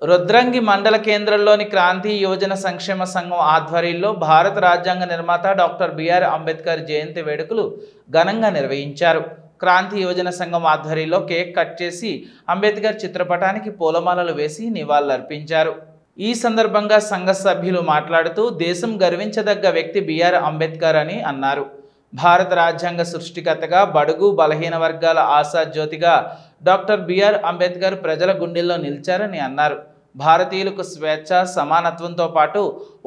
రుద్రంగి మండల కేంద్రంలోని క్రాంతి యువజన సంక్షేమ సంఘం ఆధ్వర్యంలో భారత రాజ్యాంగ నిర్మాత డాక్టర్ బిఆర్ అంబేద్కర్ జయంతి వేడుకలు ఘనంగా నిర్వహించారు. క్రాంతి యువజన సంఘం ఆధ్వర్యంలో కేక్ కట్ చేసి అంబేద్కర్ చిత్రపటానికి పూలమాలలు వేసి నివాళులర్పించారు. ఈ సందర్భంగా సంఘ సభ్యులు మాట్లాడుతూ దేశం గర్వించదగ్గ వ్యక్తి బిఆర్ అంబేద్కర్ అని అన్నారు. భారత రాజ్యాంగ సృష్టికర్తగా, బడుగు బలహీన వర్గాల ఆశాజ్యోతిగా డాక్టర్ బిఆర్ అంబేద్కర్ ప్రజల గుండెల్లో నిలిచారని అన్నారు. భారతీయులకు స్వేచ్ఛ, సమానత్వంతో పాటు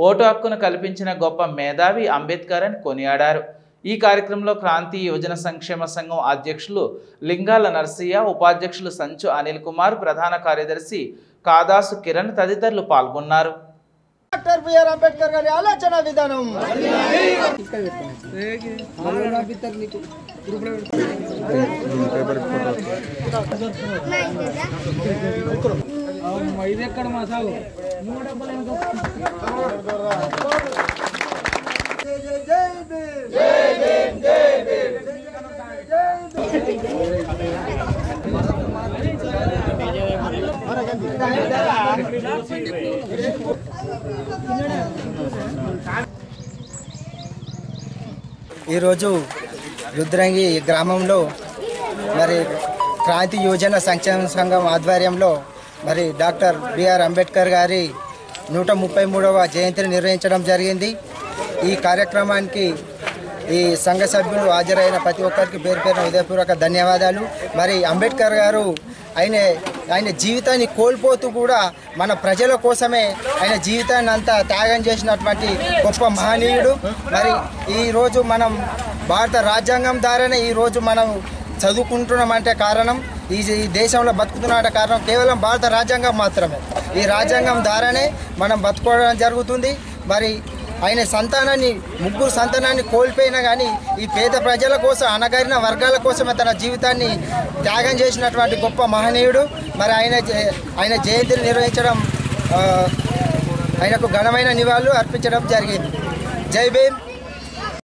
ఓటు హక్కును కల్పించిన గొప్ప మేధావి అంబేద్కర్ అని కొనియాడారు. ఈ కార్యక్రమంలో క్రాంతి యువజన సంక్షేమ సంఘం అధ్యక్షులు లింగాల నర్సయ్య, ఉపాధ్యక్షులు సంచు అనిల్ కుమార్, ప్రధాన కార్యదర్శి కాదాసు కిరణ్ తదితరులు పాల్గొన్నారు. డాక్టర్ బిఆర్ అంబేద్కర్ గారి ఆలోచన విధానం ఈరోజు రుద్రంగి గ్రామంలో మరి క్రాంతి యువజన సంక్షేమ సంఘం ఆధ్వర్యంలో మరి డాక్టర్ బిఆర్ అంబేద్కర్ గారి 133వ జయంతిని నిర్వహించడం జరిగింది. ఈ కార్యక్రమానికి ఈ సంఘ సభ్యులు హాజరైన ప్రతి ఒక్కరికి పేరు పేరున హృదయపూర్వక ధన్యవాదాలు. మరి అంబేద్కర్ గారు ఆయన జీవితాన్ని కోల్పోతూ కూడా మన ప్రజల కోసమే ఆయన జీవితాన్ని అంతా త్యాగం చేసినటువంటి గొప్ప మహనీయుడు. మరి ఈరోజు మనం భారత రాజ్యాంగం ద్వారానే ఈరోజు మనం చదువుకుంటున్నామంటే కారణం, ఈ దేశంలో బతుకుతున్నట్టే కారణం కేవలం భారత రాజ్యాంగం మాత్రమే. ఈ రాజ్యాంగం ద్వారానే మనం బతుకోవడం జరుగుతుంది. మరి ఆయన ముగ్గురు సంతానాన్ని కోల్పోయినా కానీ ఈ పేద ప్రజల కోసం, అణగారిన వర్గాల కోసమే తన జీవితాన్ని త్యాగం చేసినటువంటి గొప్ప మహనీయుడు. మరి ఆయన జయంతిని నిర్వహించడం, ఆయనకు ఘనమైన నివాళులు అర్పించడం జరిగింది. జై భీమ్.